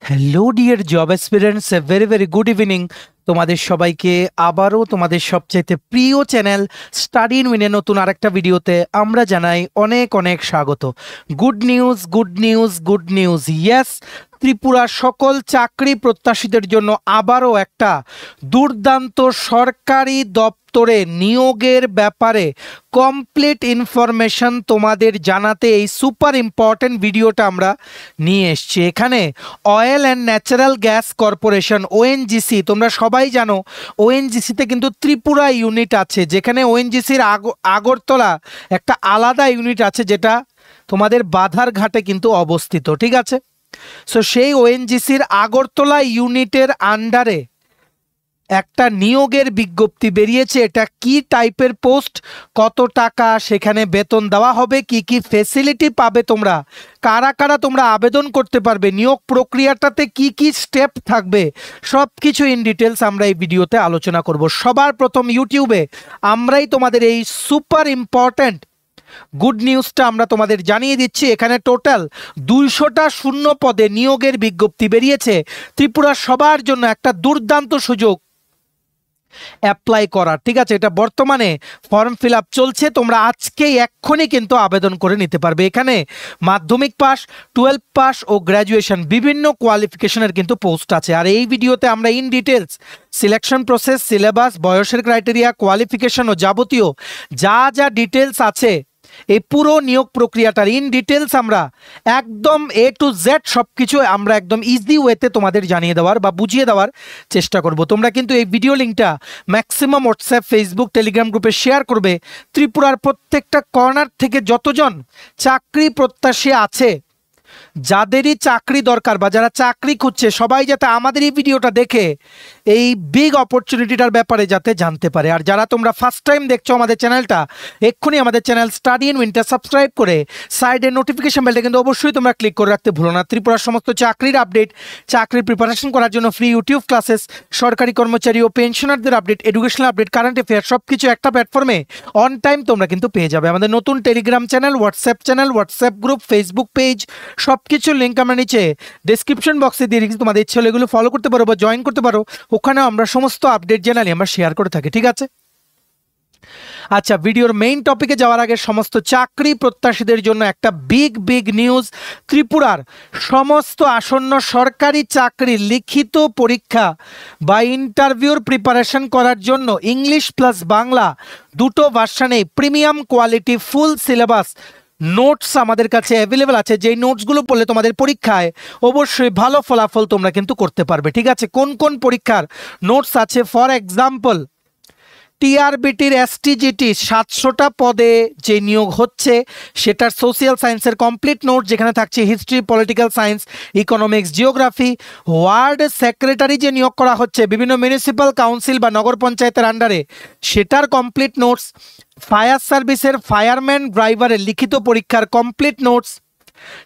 Hello dear job aspirants, a very very good evening. তোমাদের সবাইকে আবারও তোমাদের সবচাইতে প্রিয় চ্যানেল স্টাডি ইন উইনের নতুন আরেকটা ভিডিওতে আমরা জানাই অনেক অনেক স্বাগত। Good news, good news, good news, yes, ত্রিপুরার সকল চাকরি প্রত্যাশীদের জন্য আবারও একটা দুর্দান্ত সরকারি দপ্তরে নিয়োগের ব্যাপারে কমপ্লিট ইনফরমেশন তোমাদের জানাতে এই সুপার ইম্পর্টেন্ট ভিডিওটা আমরা নিয়ে এসেছি। এখানে oil and natural gas corporation ONGC, তোমরা সবাই জানো ওএনজিসিতে কিন্তু ত্রিপুরা ইউনিট আছে, যেখানে ওএনজিসির আগরতলা একটা আলাদা ইউনিট আছে যেটা তোমাদের বাধারঘাটে কিন্তু অবস্থিত, ঠিক আছে। সো সেই ওএনজিসির আগরতলা ইউনিটের আন্ডারে একটা নিয়োগের বিজ্ঞপ্তি বেরিয়েছে। এটা কি টাইপের পোস্ট, কত টাকা সেখানে বেতন দেওয়া হবে, কি কি ফেসিলিটি পাবে তোমরা, কারা কারা তোমরা আবেদন করতে পারবে, নিয়োগ প্রক্রিয়াটাতে কি কি স্টেপ থাকবে, সব কিছু ইন ডিটেলস আমরা এই ভিডিওতে আলোচনা করব। সবার প্রথম ইউটিউবে আমরাই তোমাদের এই সুপার ইম্পর্ট্যান্ট গুড নিউজটা আমরা তোমাদের জানিয়ে দিচ্ছি। এখানে টোটাল 200টা শূন্য পদে নিয়োগের বিজ্ঞপ্তি বেরিয়েছে। ত্রিপুরা সবার জন্য একটা দুর্দান্ত সুযোগ অ্যাপ্লাই করার, ঠিক আছে। এটা বর্তমানে ফর্ম ফিল আপ চলছে, তোমরা আজকেই এক্ষুনি কিন্তু আবেদন করে নিতে পারবে। এখানে মাধ্যমিক পাস, 12 পাস ও গ্র্যাজুয়েশন বিভিন্ন কোয়ালিফিকেশনের কিন্তু পোস্ট আছে। আর এই ভিডিওতে আমরা in details selection process, syllabus, বয়সের ক্রাইটেরিয়া, কোয়ালিফিকেশন ও যাবতীয় যা যা ডিটেলস আছে এই পুরো নিয়োগ প্রক্রিয়াটার ইন ডিটেলস আমরা একদম এ টু জেড সব কিছু আমরা একদম ইজি ওয়েতে তোমাদের জানিয়ে দেওয়ার বা বুঝিয়ে দেওয়ার চেষ্টা করব। তোমরা কিন্তু এই ভিডিও লিঙ্কটা ম্যাক্সিমাম হোয়াটসঅ্যাপ, ফেসবুক, টেলিগ্রাম গ্রুপে শেয়ার করবে। ত্রিপুরার প্রত্যেকটা কর্নার থেকে যতজন চাকরি প্রত্যাশী আছে, যাদেরই চাকরি দরকার বা যারা চাকরি খুঁজছে, সবাই যাতে আমাদের এই ভিডিওটা দেখে এই বিগ অপরচুনিটিটার ব্যাপারে যাতে জানতে পারে। আর যারা তোমরা ফার্স্ট টাইম দেখছো আমাদের চ্যানেলটা, এক্ষুনি আমাদের চ্যানেল স্টাডি ইন উইনটা সাবস্ক্রাইব করে সাইডে নোটিফিকেশন বেলটা কিন্তু অবশ্যই তোমরা ক্লিক করে রাখতে ভুলো না। ত্রিপুরার সমস্ত চাকরির আপডেট, চাকরির প্রিপারেশন করার জন্য ফ্রি ইউটিউব ক্লাসেস, সরকারি কর্মচারী ও পেনশনারদের update, educational update, current affair সব কিছু একটা প্ল্যাটফর্মে অন টাইম তোমরা কিন্তু পেয়ে যাবে। আমাদের নতুন Telegram channel, WhatsApp group, Facebook page, সব কিছু লিঙ্ক আমরা নিচে ডেসক্রিপশন বক্সে দিয়ে রেখেছি। তোমাদের ইচ্ছে হলে এগুলো ফলো করতে পারো বা জয়েন করতে পারো, ওখানে আমরা সমস্ত আপডেট জেনারেলি আমরা শেয়ার করে থাকি, ঠিক আছে। আচ্ছা, ভিডিওর মেইন টপিকে যাওয়ার আগে সমস্ত চাকরি প্রত্যাশীদের জন্য একটা বিগ নিউজ। ত্রিপুরার সমস্ত আসন্ন সরকারি চাকরির লিখিত পরীক্ষা বা ইন্টারভিউর প্রিপারেশন করার জন্য ইংলিশ প্লাস বাংলা দুটো ভার্সনে premium quality full syllabus notes আমাদের কাছে অ্যাভেলেবেল আছে। যেই নোটসগুলো পড়লে তোমাদের পরীক্ষায় অবশ্যই ভালো ফলাফল তোমরা কিন্তু করতে পারবে, ঠিক আছে। কোন কোন পরীক্ষার নোটস আছে? ফর এক্সাম্পল, টিআরবিটির এসটিজিটি 700টা পদে যে নিয়োগ হচ্ছে সেটার সোশিয়াল সায়েন্সের কমপ্লিট নোট, যেখানে থাকছে history, political science, economics, geography. Word secretary যে নিয়োগ করা হচ্ছে বিভিন্ন মিউনিসিপ্যাল কাউন্সিল বা নগর পঞ্চায়েতের আন্ডারে, সেটার কমপ্লিট নোটস। ফায়ার সার্ভিসের ফায়ারম্যান ড্রাইভারের লিখিত পরীক্ষার কমপ্লিট নোটস।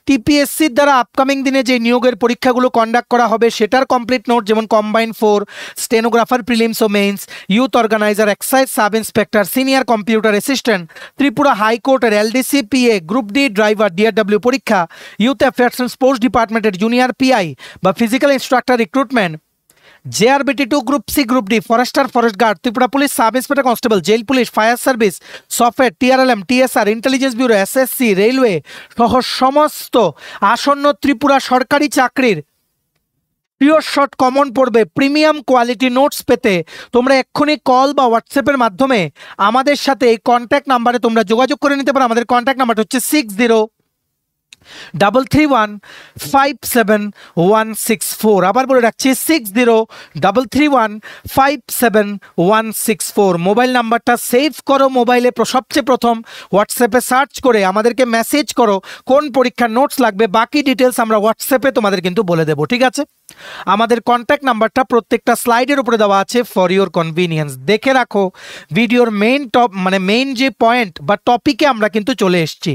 টিপিএসসির দ্বারা আপকামিং দিনে যে নিয়োগের পরীক্ষাগুলো কন্ডাক্ট করা হবে সেটার কমপ্লিট নোট, যেমন কম্বাইন 4, স্টেনোগ্রাফার প্রিলিমস ও mains, youth organiser, excise sub inspector, senior computer assistant, Tripura হাইকোর্টের LDC PA, group D driver DRW পরীক্ষা, ইউথ অ্যাফেয়ার্স অ্যান্ড স্পোর্টস ডিপার্টমেন্টের জুনিয়র পিআই বা physical instructor recruitment, JRBT2, group C, group D, forester, forest guard, Tripura police sub inspector constable, jail police, fire service, software, TRLM, TSR, intelligence bureau, SSC, railway সহ সমস্ত আসন্ন ত্রিপুরা সরকারি চাকরির pure short common পড়বে premium quality notes পেতে তোমরা এক্ষুনি call বা হোয়াটসঅ্যাপের মাধ্যমে আমাদের সাথে এই কন্ট্যাক্ট নাম্বারে তোমরা যোগাযোগ করে নিতে পারো। আমাদের কন্ট্যাক্ট নাম্বারটা হচ্ছে 6033157164। আবার বলে রাখছি 6033157164। মোবাইল নাম্বারটা সেভ করো মোবাইলে, সবচেয়ে প্রথম হোয়াটসঅ্যাপে সার্চ করে আমাদেরকে মেসেজ করো কোন পরীক্ষার নোটস লাগবে। বাকি ডিটেলস আমরা হোয়াটসঅ্যাপে তোমাদের কিন্তু বলে দেবো, ঠিক আছে। আমাদের কন্ট্যাক্ট নাম্বারটা প্রত্যেকটা স্লাইডের উপরে দেওয়া আছে ফর ইওর কনভিনিয়েন্স। দেখে রাখো ভিডিওর মেইন যে পয়েন্ট বা টপিকে আমরা কিন্তু চলে এসেছি।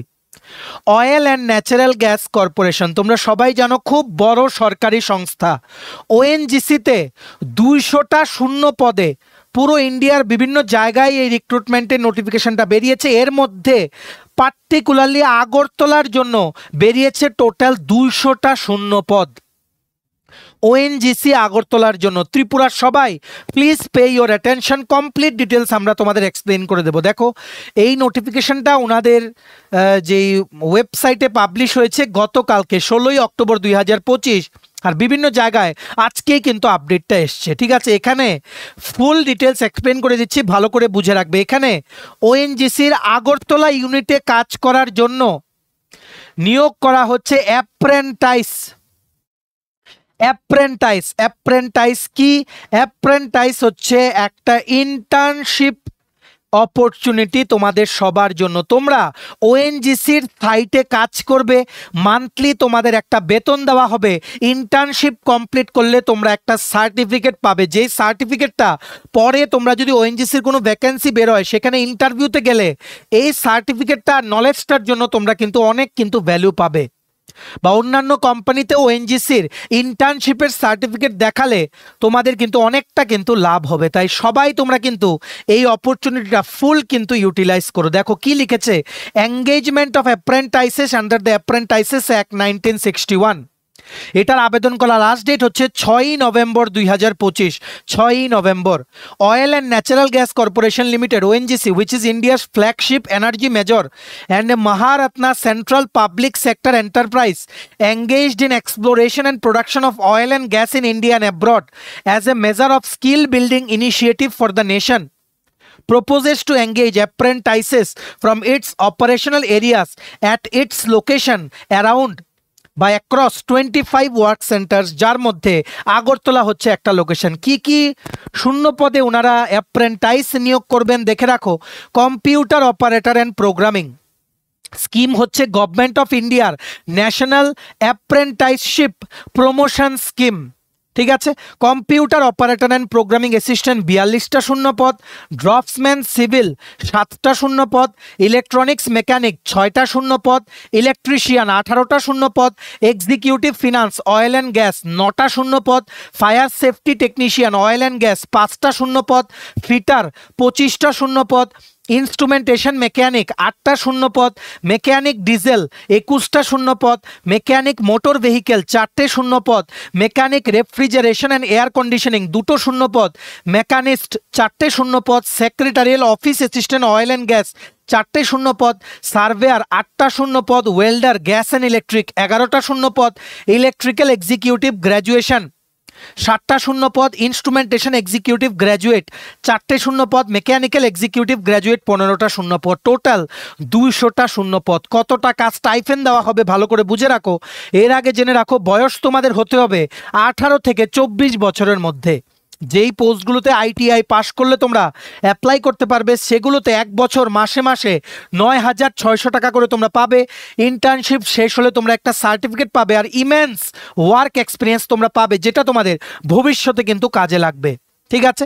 Oil and natural gas corporation, তোমরা সবাই জানো খুব বড় সরকারি সংস্থা। ওএনজিসিতে 200টা শূন্য পদে পুরো ইন্ডিয়ার বিভিন্ন জায়গায় এই রিক্রুটমেন্টের নোটিফিকেশনটা বেরিয়েছে। এর মধ্যে পার্টিকুলারলি আগরতলার জন্য বেরিয়েছে টোটাল 200টা শূন্য পদ। ওএনজিসি আগরতলার জন্য। ত্রিপুরার সবাই please pay your attention, complete details আমরা তোমাদের এক্সপ্লেন করে দেবো। দেখো এই নোটিফিকেশনটা ওনাদের যেই ওয়েবসাইটে পাবলিশ হয়েছে গতকালকে 16ই অক্টোবর 2025, আর বিভিন্ন জায়গায় আজকেই কিন্তু আপডেটটা এসছে। ঠিক আছে, এখানে ফুল ডিটেলস এক্সপ্লেন করে দিচ্ছি, ভালো করে বুঝে রাখবে। এখানে ওএনজিসির আগরতলা ইউনিটে কাজ করার জন্য নিয়োগ করা হচ্ছে অ্যাপ্রেন্টাইস। অ্যাপ্রেন্টাইস কি? অ্যাপ্রেন্টাইস হচ্ছে একটা ইন্টার্নশিপ অপরচুনিটি তোমাদের সবার জন্য। তোমরা ওএনজিসির সাইটে কাজ করবে, মান্থলি তোমাদের একটা বেতন দেওয়া হবে। ইন্টার্নশিপ কমপ্লিট করলে তোমরা একটা সার্টিফিকেট পাবে, যেই সার্টিফিকেটটা পরে তোমরা যদি ওএনজিসির কোনো ভ্যাকেন্সি বেরোয় সেখানে ইন্টারভিউতে গেলে এই সার্টিফিকেটটা নলেজটার জন্য তোমরা কিন্তু অনেক কিন্তু ভ্যালু পাবে। বা অন্যান্য কোম্পানিতে ওএনজিসির ইন্টার্নশিপের সার্টিফিকেট দেখালে তোমাদের কিন্তু অনেকটা কিন্তু লাভ হবে। তাই সবাই তোমরা কিন্তু এই অপরচুনিটিটা ফুল কিন্তু ইউটিলাইজ করো। দেখো কি লিখেছে, engagement of apprentices under the apprentices act 1961। এটার আবেদন করা লাস্ট ডেট হচ্ছে 6ই নভেম্বর 2025। 6ই November. Oil and natural gas corporation limited ONGC, which is India's flagship energy major and a Maharatna Central Public Sector Enterprise engaged in exploration and production of oil and gas in India and abroad as a measure of skill building initiative for the nation, proposes to engage apprentices from its operational areas at its location around বা across 25 work saunters, যার মধ্যে আগরতলা হচ্ছে একটা location. কি কি শূন্য পদে ওনারা অ্যাপ্রেন্টাইস নিয়োগ করবেন দেখে রাখো। Computer operator and programming scheme হচ্ছে গভর্নমেন্ট অফ ইন্ডিয়ার ন্যাশনাল অ্যাপ্রেন্টাইসশিপ প্রমোশন স্কিম। ঠিক আছে, computer operator and programming assistant 42টা শূন্য পদ, ড্রপসম্যান সিভিল 7টা শূন্য পদ, ইলেকট্রনিক্স মেকানিক 6টা শূন্য পদ, ইলেকট্রিশিয়ান 18টা শূন্য পদ, executive finance oil and gas 9টা শূন্য পদ, fire safety technician oil and gas 5টা শূন্য পদ, ফিটার 25টা শূন্য পদ, ইনস্ট্রুমেন্টেশন মেকানিক 8টা শূন্য পদ, মেকানিক ডিজেল 21টা শূন্য পদ, মেকানিক মোটর ভেহিকেল 4টে শূন্য পদ, mechanic refrigeration and air conditioning 2টো শূন্য পদ, মেকানিস্ট 4টে শূন্য পদ, secretarial office assistant oil and gas 4টে শূন্য পদ, সার্ভেয়ার 8টা শূন্য পদ, ওয়েল্ডার গ্যাস অ্যান্ড ইলেকট্রিক 11টা শূন্য পদ, ইলেকট্রিক্যাল এক্সিকিউটিভ গ্র্যাজুয়েশন 7টা শূন্য পদ, ইনস্ট্রুমেন্টেশন এক্সিকিউটিভ গ্র্যাজুয়েট 4টে শূন্য পদ, মেকানিক্যাল এক্সিকিউটিভ গ্র্যাজুয়েট 15টা শূন্য পদ, টোটাল 200টা শূন্য পদ। কত টাকা স্টাইফেন দেওয়া হবে ভালো করে বুঝে রাখো। এর আগে জেনে রাখো বয়স তোমাদের হতে হবে 18 থেকে 24 বছরের মধ্যে। যেই পোস্টগুলোতে আইটিআই পাস করলে তোমরা অ্যাপ্লাই করতে পারবে সেগুলোতে 1 বছর মাসে মাসে 9,600 টাকা করে তোমরা পাবে। ইন্টার্নশিপ শেষ হলে তোমরা একটা সার্টিফিকেট পাবে, আর ইমেন্স ওয়ার্ক এক্সপিরিয়েন্স তোমরা পাবে, যেটা তোমাদের ভবিষ্যতে কিন্তু কাজে লাগবে। ঠিক আছে,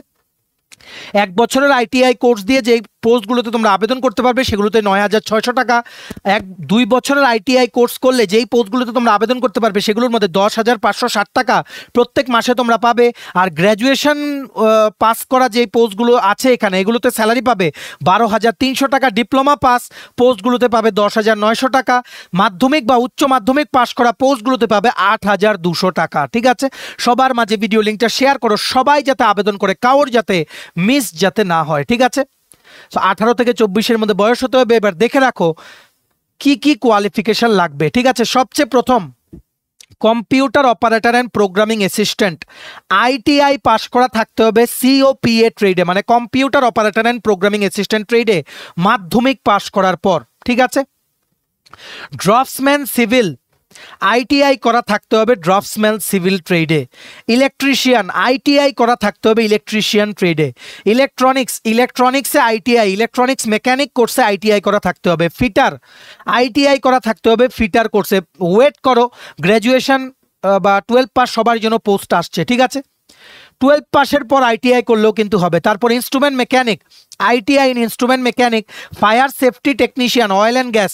1 বছরের আইটিআই কোর্স দিয়ে যে পোস্টগুলোতে তোমরা আবেদন করতে পারবে সেগুলোতে 9,600 টাকা। 2 বছরের আইটিআই কোর্স করলে যেই পোস্টগুলোতে তোমরা আবেদন করতে পারবে সেগুলোর মধ্যে 10,560 টাকা প্রত্যেক মাসে তোমরা পাবে। আর গ্র্যাজুয়েশন পাস করা যেই পোস্টগুলো আছে এখানে এগুলোতে স্যালারি পাবে 12,300 টাকা। ডিপ্লোমা পাস পোস্টগুলোতে পাবে 10,900 টাকা। মাধ্যমিক বা উচ্চ মাধ্যমিক পাস করা পোস্টগুলোতে পাবে 8,200 টাকা। ঠিক আছে, সবার মাঝে ভিডিও লিঙ্কটা শেয়ার করো, সবাই যাতে আবেদন করে, কারোর যাতে মিস যাতে না হয়। ঠিক আছে, 18 থেকে 24-এর মধ্যে বয়স হতে হবে। এবার দেখে রাখো কি কি কোয়ালিফিকেশন লাগবে। ঠিক আছে, সবচেয়ে প্রথম computer operator and programming assistant ITI pass করা থাকতে হবে সিওপিএ ট্রেডে, মানে computer operator and programming assistant ট্রেডে মাধ্যমিক পাস করার পর। ঠিক আছে, ড্রপসম্যান সিভিল আইটিআই করা থাকতে হবে ড্রপসম্যান সিভিল ট্রেডে। ইলেকট্রিশিয়ান আইটিআই করা থাকতে হবে ইলেকট্রিশিয়ান ট্রেডে। ইলেকট্রনিক্সে আইটিআই, ইলেকট্রনিক্স মেকানিক কোর্সে আইটিআই করা থাকতে হবে। ফিটার আইটিআই করা থাকতে হবে ফিটার কোর্সে। ওয়েট করো, গ্র্যাজুয়েশন বা 12 পাস সবার জন্য পোস্ট আসছে। ঠিক আছে, 12 পাসের পর আইটিআই করলেও কিন্তু হবে। তারপর instrument mechanic, ITI in instrument mechanic, fire safety technician oil and gas,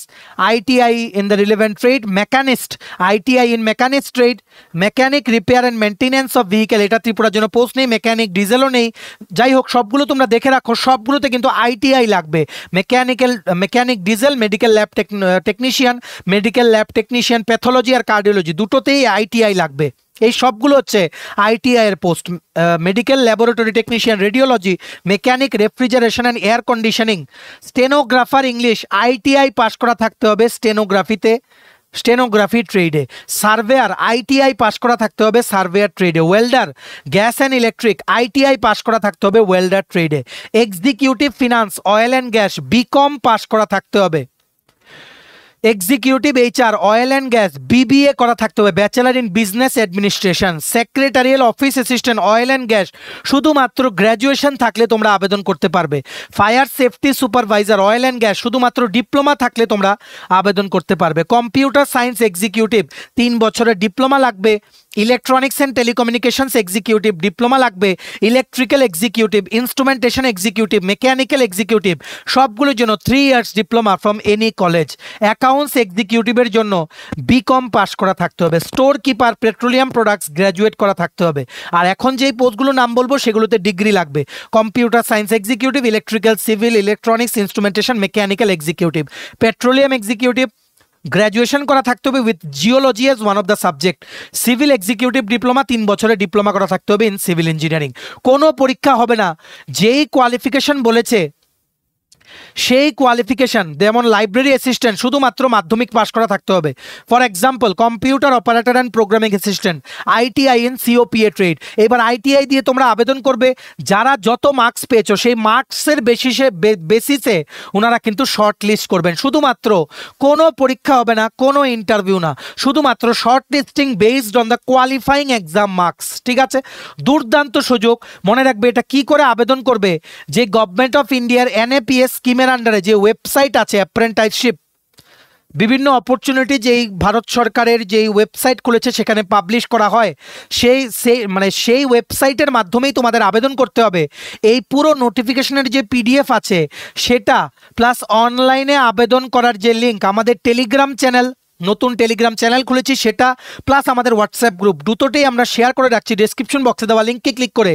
ITI in the relevant trade, machinist ITI in mechanics trade, mechanic repair and maintenance of vehicle, এটা ত্রিপুরার জন্য পোস্ট নেই। মেকানিক ডিজেলও নেই। যাই হোক, সবগুলো তোমরা দেখে রাখো, সবগুলোতে কিন্তু আইটিআই লাগবে। Mechanic diesel, medical lab technician, medical lab technician, pathology আর কার্ডিওলজি দুটোতেই আইটিআই লাগবে। এই সবগুলো হচ্ছে আইটিআই এর post. Medical laboratory technician, radiology, mechanic, refrigeration and air conditioning, stenographer English, ITI pass করা থাকতে হবে স্টেনোগ্রাফিতে, স্টেনোগ্রাফি ট্রেডে। সার্ভেয়ার আইটিআই পাস করা থাকতে হবে সার্ভেয়ার ট্রেডে। Welder, gas and electric, ITI pass করা থাকতে হবে ওয়েল্ডার ট্রেডে। Executive finance, oil and gas, BCom pass করা থাকতে হবে। Executive HR, oil and gas, BBA করা থাকতে হবে, bachelor in business administration. Secretarial office assistant, oil and gas, শুধুমাত্র গ্র্যাজুয়েশন থাকলে তোমরা আবেদন করতে পারবে। Fire safety supervisor, oil and gas, শুধুমাত্র ডিপ্লোমা থাকলে তোমরা আবেদন করতে পারবে। কম্পিউটার সায়েন্স এক্সিকিউটিভ, 3 বছরের ডিপ্লোমা লাগবে। Electronics and telecommunications executive, diploma লাগবে। Electrical executive, instrumentation executive, mechanical executive, সবগুলোর জন্য 3 years diploma from any college. Accounts এক্সিকিউটিভের জন্য বিকম পাস করা থাকতে হবে। Store keeper, petroleum products, graduate করা থাকতে হবে। আর এখন যেই পোস্টগুলোর নাম বলবো সেগুলোতে ডিগ্রি লাগবে। Computer science executive, electrical, civil, electronics, instrumentation, mechanical executive. Petroleum executive, graduation করা থাকতে হবে with geology as one of the subject. Civil executive diploma, 3 বছরের ডিপ্লোমা করা থাকতে হবে ইন সিভিল ইঞ্জিনিয়ারিং। কোনো পরীক্ষা হবে না, যেই কোয়ালিফিকেশন বলেছে সেই কোয়ালিফিকেশন, যেমন লাইব্রেরি অ্যাসিস্ট্যান্ট শুধুমাত্র মাধ্যমিক পাস করা থাকতে হবে। For example computer operator and programming assistant, ITI in COPA trade. এবার আইটিআই দিয়ে তোমরা আবেদন করবে, যারা যত মার্কস পেয়েছো সেই মার্কসের বেসিসে ওনারা কিন্তু শর্ট লিস্ট করবেন। শুধুমাত্র কোনো পরীক্ষা হবে না, কোনো ইন্টারভিউ না, শুধুমাত্র short listing based on the qualifying exam marks. ঠিক আছে, দুর্দান্ত সুযোগ। মনে রাখবে এটা কি করে আবেদন করবে, যে গভর্নমেন্ট অফ ইন্ডিয়ার এনএপিএস স্কিমের আন্ডারে যে ওয়েবসাইট আছে অ্যাপ্রেন্টাইসশিপ, বিভিন্ন অপরচুনিটি যেই ভারত সরকারের যেই ওয়েবসাইট খুলেছে সেখানে পাবলিশ করা হয়, সেই ওয়েবসাইটের মাধ্যমেই তোমাদের আবেদন করতে হবে। এই পুরো নোটিফিকেশনের যে পিডিএফ আছে সেটা, প্লাস অনলাইনে আবেদন করার যে লিঙ্ক, আমাদের টেলিগ্রাম চ্যানেল, নতুন টেলিগ্রাম চ্যানেল খুলেছি সেটা, প্লাস আমাদের হোয়াটসঅ্যাপ গ্রুপ, দুটোতেই আমরা শেয়ার করে রাখছি। ডেসক্রিপশন বক্সে দেওয়া লিঙ্কে ক্লিক করে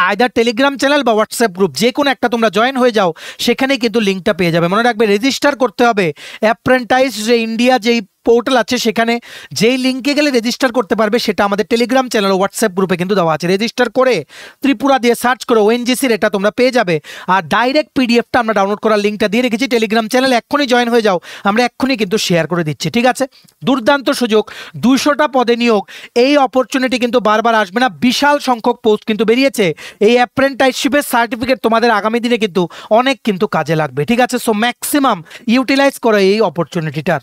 আইদার টেলিগ্রাম চ্যানেল বা হোয়াটসঅ্যাপ গ্রুপ যে কোনো একটা তোমরা জয়েন হয়ে যাও, সেখানে কিন্তু লিঙ্কটা পেয়ে যাবে। মনে রাখবে রেজিস্টার করতে হবে অ্যাপ্রেন্টাইস যে ইন্ডিয়া যেই পোর্টাল আছে, সেখানে যেই লিঙ্কে গেলে রেজিস্টার করতে পারবে সেটা আমাদের টেলিগ্রাম চ্যানেল ও হোয়াটসঅ্যাপ গ্রুপে কিন্তু দেওয়া আছে। রেজিস্টার করে ত্রিপুরা দিয়ে সার্চ করে ওএনজিসির এটা তোমরা পেয়ে যাবে। আর ডাইরেক্ট পিডিএফটা আমরা ডাউনলোড করার লিঙ্কটা দিয়ে রেখেছি টেলিগ্রাম চ্যানেল, এক্ষুনি জয়েন হয়ে যাও, আমরা এক্ষুনি কিন্তু শেয়ার করে দিচ্ছি। ঠিক আছে, দুর্দান্ত সুযোগ, 200টা পদে নিয়োগ। এই অপরচুনিটি কিন্তু বারবার আসবে না, বিশাল সংখ্যক পোস্ট কিন্তু বেরিয়েছে। এই অ্যাপ্রেন্টাইসশিপের সার্টিফিকেট তোমাদের আগামী দিনে কিন্তু অনেক কিন্তু কাজে লাগবে। ঠিক আছে, সো ম্যাক্সিমাম ইউটিলাইজ করো এই অপরচুনিটিটার।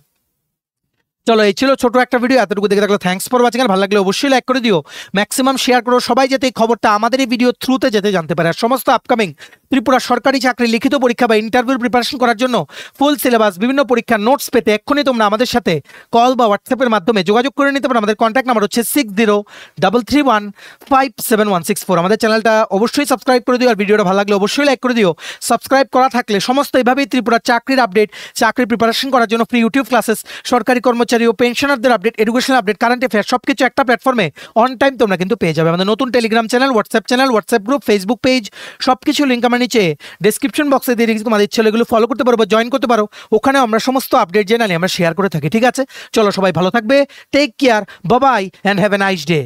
চলো, এই ছিল ছোট একটা ভিডিও, এতটুকু দেখে থাকলে থ্যাঙ্কস ফর ওয়াচিং। আর ভালো লাগলে অবশ্যই লাইক করে দিও, ম্যাক্সিমাম শেয়ার করো, সবাই যাতে এই খবরটা আমাদের এই ভিডিও থ্রুতে যেতে জানতে পারে। আর সমস্ত আপকামিং ত্রিপুরা সরকারি চাকরি লিখিত পরীক্ষা বা ইন্টারভিউর প্রিপারেশন করার জন্য ফুল সিলেবাস, বিভিন্ন পরীক্ষার নোটস পেতে এক্ষুনি তোমরা আমাদের সাথে কল বা হোয়াটসঅ্যাপের মাধ্যমে যোগাযোগ করে নিতে পারো। আমাদের কন্ট্যাক্ট নাম্বার হচ্ছে 6033157164। আমাদের চ্যানেলটা অবশ্যই সাবস্ক্রাইব করে দিও, আর ভিডিওটা ভালো লাগলে অবশ্যই লাইক করে দিও। সাবস্ক্রাইব করা থাকলে সমস্ত এভাবেই ত্রিপুরার চাকরির আপডেট, চাকরির প্রিপারেশন করার জন্য ফ্রি ইউটিউব ক্লাসেস, সরকারি কর্মচারী ও পেনশনারদের update, educational update, current affair সবকিছু একটা প্ল্যাটফর্মে অন টাইম তোমরা কিন্তু পেয়ে যাবে। আমাদের নতুন Telegram channel, WhatsApp group, Facebook page, সবকিছু লিঙ্ক আমার নিচে ডেসক্রিপশন বক্সে দিয়ে রেখেছি। তোমাদের ইচ্ছে হলে এগুলো ফলো করতে পারো বা জয়েন করতে পারো, ওখানে আমরা সমস্ত আপডেট জেনারেলি আমরা শেয়ার করে থাকি। ঠিক আছে, চলো সবাই ভালো থাকবে, take care, bye bye and have a nice day.